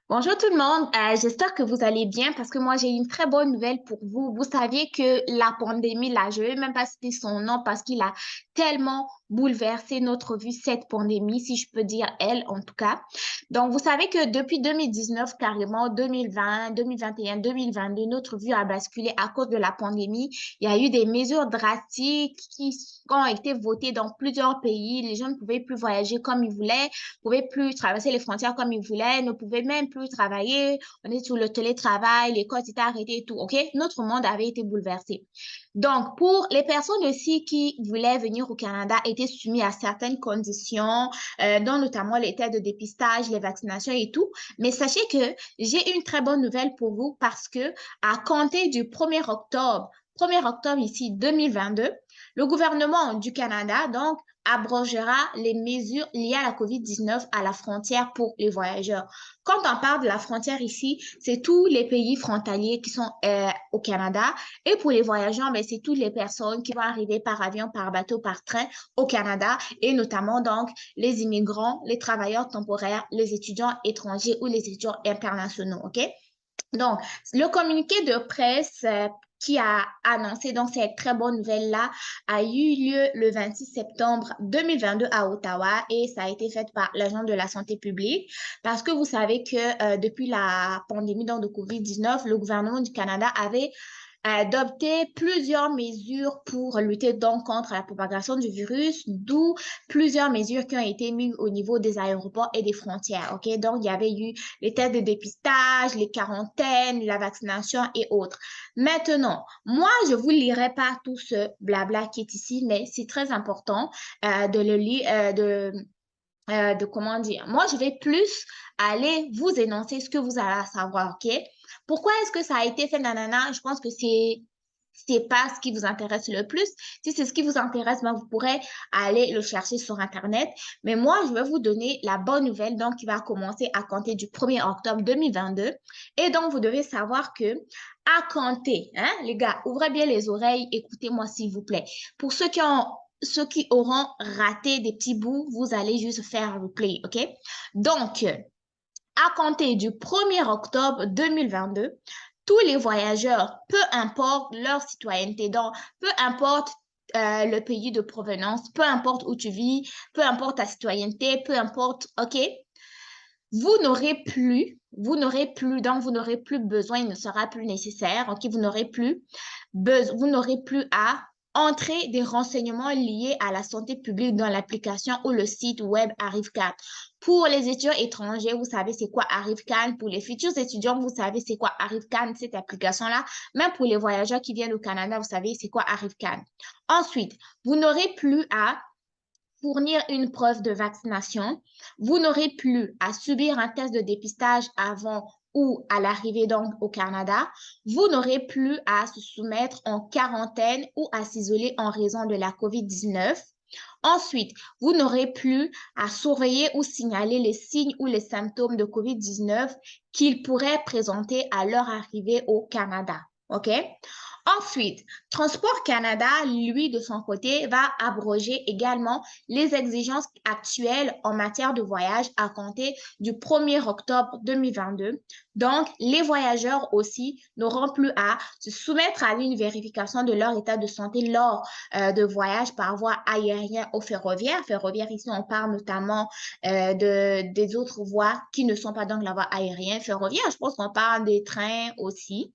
Bonjour tout le monde. J'espère que vous allez bien parce que moi j'ai une très bonne nouvelle pour vous. Vous saviez que la pandémie, là, je ne vais même pas citer son nom parce qu'il a tellement bouleversé notre vie, cette pandémie, si je peux dire elle en tout cas. Donc vous savez que depuis 2019, carrément 2020, 2021, 2022, notre vie a basculé à cause de la pandémie. Il y a eu des mesures drastiques qui ont été votées dans plusieurs pays. Les gens ne pouvaient plus voyager comme ils voulaient, ne pouvaient plus traverser les frontières comme ils voulaient, ne pouvaient même plus travailler. On est sur le télétravail, l'école s'était arrêtée et tout, OK? Notre monde avait été bouleversé. Donc, pour les personnes aussi qui voulaient venir au Canada, étaient soumises à certaines conditions, dont notamment les tests de dépistage, les vaccinations et tout. Mais sachez que j'ai une très bonne nouvelle pour vous parce que à compter du 1er octobre, 1er octobre ici 2022, le gouvernement du Canada, donc, abrogera les mesures liées à la COVID-19 à la frontière pour les voyageurs. Quand on parle de la frontière ici, c'est tous les pays frontaliers qui sont au Canada. Et pour les voyageurs, ben, c'est toutes les personnes qui vont arriver par avion, par bateau, par train au Canada et notamment donc les immigrants, les travailleurs temporaires, les étudiants étrangers ou les étudiants internationaux. OK? Donc, le communiqué de presse qui a annoncé donc cette très bonne nouvelle-là a eu lieu le 26 septembre 2022 à Ottawa et ça a été fait par l'agent de la santé publique parce que vous savez que depuis la pandémie donc, de COVID-19, le gouvernement du Canada avait adopté plusieurs mesures pour lutter donc contre la propagation du virus, d'où plusieurs mesures qui ont été mises au niveau des aéroports et des frontières. OK? Donc, il y avait eu les tests de dépistage, les quarantaines, la vaccination et autres. Maintenant, moi, je ne vous lirai pas tout ce blabla qui est ici, mais c'est très important de le lire, de comment dire. Moi, je vais plus aller vous énoncer ce que vous allez savoir, OK? Pourquoi est-ce que ça a été fait, nanana? Je pense que c'est pas ce qui vous intéresse le plus. Si c'est ce qui vous intéresse, ben, vous pourrez aller le chercher sur Internet. Mais moi, je vais vous donner la bonne nouvelle, donc, qui va commencer à compter du 1er octobre 2022. Et donc, vous devez savoir que à compter, hein, les gars, ouvrez bien les oreilles, écoutez-moi, s'il vous plaît. Pour ceux qui auront raté des petits bouts, vous allez juste faire replay, OK? Donc, à compter du 1er octobre 2022, tous les voyageurs, peu importe leur citoyenneté, donc peu importe le pays de provenance, peu importe où tu vis, peu importe ta citoyenneté, peu importe, OK? Donc vous n'aurez plus besoin, il ne sera plus nécessaire, OK? Vous n'aurez plus à entrer des renseignements liés à la santé publique dans l'application ou le site web ArriveCan. Pour les étudiants étrangers, vous savez c'est quoi ArriveCan. Pour les futurs étudiants, vous savez c'est quoi ArriveCan, cette application-là. Même pour les voyageurs qui viennent au Canada, vous savez c'est quoi ArriveCan. Ensuite, vous n'aurez plus à fournir une preuve de vaccination. Vous n'aurez plus à subir un test de dépistage avant ou à l'arrivée donc au Canada. Vous n'aurez plus à se soumettre en quarantaine ou à s'isoler en raison de la COVID-19. Ensuite, vous n'aurez plus à surveiller ou signaler les signes ou les symptômes de COVID-19 qu'ils pourraient présenter à leur arrivée au Canada. OK? Ensuite, Transport Canada, lui, de son côté, va abroger également les exigences actuelles en matière de voyage à compter du 1er octobre 2022. Donc, les voyageurs aussi n'auront plus à se soumettre à une vérification de leur état de santé lors de voyages par voie aérienne ou ferroviaire. Ferroviaire, ici, on parle notamment des autres voies qui ne sont pas donc la voie aérienne. Ferroviaire, je pense qu'on parle des trains aussi.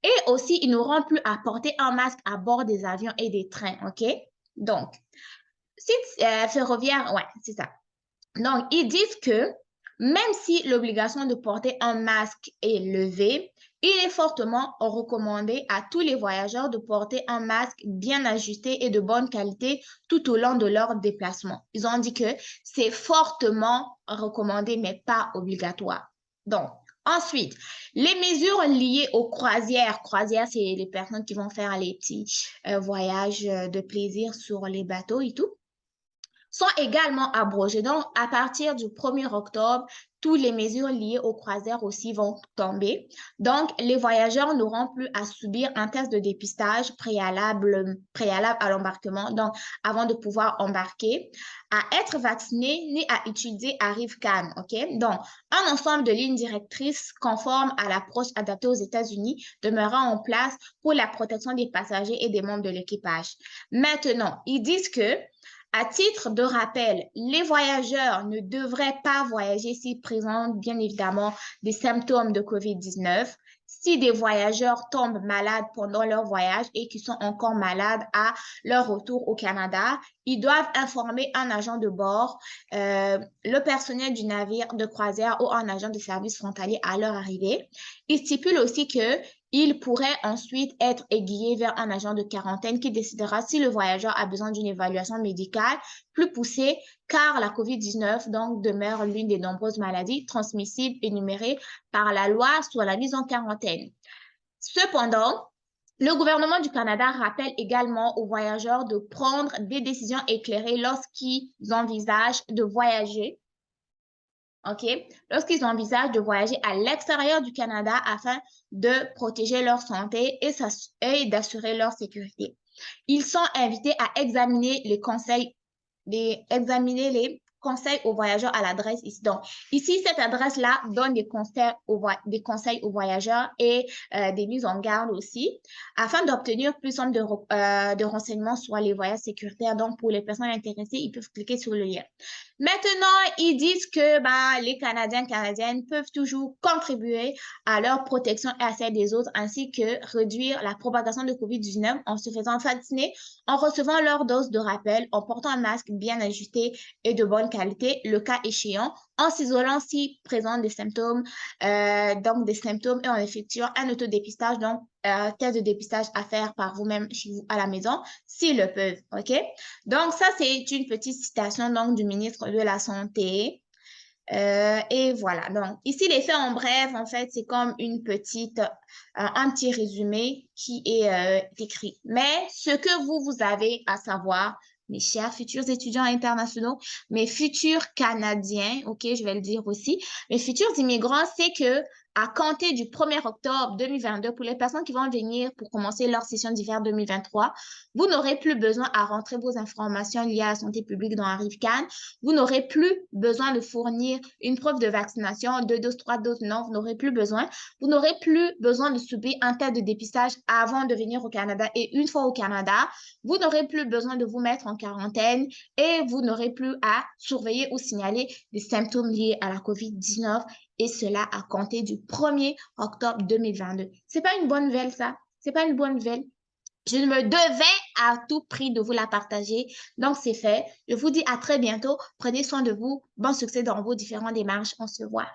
Et aussi, ils n'auront plus à porter un masque à bord des avions et des trains, OK? Donc, site ferroviaire, ouais, c'est ça. Donc, ils disent que même si l'obligation de porter un masque est levée, il est fortement recommandé à tous les voyageurs de porter un masque bien ajusté et de bonne qualité tout au long de leur déplacement. Ils ont dit que c'est fortement recommandé, mais pas obligatoire. Donc, Ensuite, les mesures liées aux croisières. Croisières, c'est les personnes qui vont faire les petits voyages de plaisir sur les bateaux et tout, sont également abrogées. Donc, à partir du 1er octobre, toutes les mesures liées aux croisières aussi vont tomber. Donc, les voyageurs n'auront plus à subir un test de dépistage préalable à l'embarquement, donc avant de pouvoir embarquer, à être vacciné ni à utiliser Arrivcan, OK? Donc, un ensemble de lignes directrices conformes à l'approche adaptée aux États-Unis demeurera en place pour la protection des passagers et des membres de l'équipage. Maintenant, ils disent que à titre de rappel, les voyageurs ne devraient pas voyager s'ils présentent bien évidemment des symptômes de COVID-19. Si des voyageurs tombent malades pendant leur voyage et qui sont encore malades à leur retour au Canada, ils doivent informer un agent de bord, le personnel du navire de croisière ou un agent de service frontalier à leur arrivée. Il stipule aussi que il pourrait ensuite être aiguillé vers un agent de quarantaine qui décidera si le voyageur a besoin d'une évaluation médicale plus poussée, car la COVID-19 donc demeure l'une des nombreuses maladies transmissibles énumérées par la loi sur la mise en quarantaine. Cependant, le gouvernement du Canada rappelle également aux voyageurs de prendre des décisions éclairées lorsqu'ils envisagent de voyager. OK? Lorsqu'ils envisagent de voyager à l'extérieur du Canada afin de protéger leur santé et d'assurer leur sécurité. Ils sont invités à examiner les conseils aux voyageurs à l'adresse ici. Donc, ici, cette adresse-là donne des conseils aux voyageurs et des mises en garde aussi, afin d'obtenir plus de renseignements sur les voyages sécuritaires. Donc, pour les personnes intéressées, ils peuvent cliquer sur le lien. Maintenant, ils disent que les Canadiennes peuvent toujours contribuer à leur protection et à celle des autres, ainsi que réduire la propagation de COVID-19 en se faisant vacciner, en recevant leur dose de rappel, en portant un masque bien ajusté et de bonne qualité, le cas échéant, en s'isolant si présent des symptômes, et en effectuant un autodépistage, donc test de dépistage à faire par vous-même chez vous à la maison, s'ils le peuvent, OK? Donc, ça, c'est une petite citation donc, du ministre de la Santé. Et voilà. Donc, ici, les faits en bref, en fait, c'est comme un petit résumé qui est écrit. Mais ce que vous avez à savoir, mes chers futurs étudiants internationaux, mes futurs Canadiens, OK, je vais le dire aussi, mes futurs immigrants, c'est que à compter du 1er octobre 2022, pour les personnes qui vont venir pour commencer leur session d'hiver 2023, vous n'aurez plus besoin à rentrer vos informations liées à la santé publique dans Arrivcan. Vous n'aurez plus besoin de fournir une preuve de vaccination, 2 doses, 3 doses, non, vous n'aurez plus besoin. Vous n'aurez plus besoin de subir un test de dépistage avant de venir au Canada. Et une fois au Canada, vous n'aurez plus besoin de vous mettre en quarantaine et vous n'aurez plus à surveiller ou signaler des symptômes liés à la COVID-19 et cela à compter du 1er octobre 2022. C'est pas une bonne nouvelle, ça? C'est pas une bonne nouvelle? Je me devais à tout prix de vous la partager. Donc, c'est fait. Je vous dis à très bientôt. Prenez soin de vous. Bon succès dans vos différentes démarches. On se voit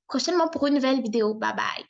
prochainement pour une nouvelle vidéo. Bye bye.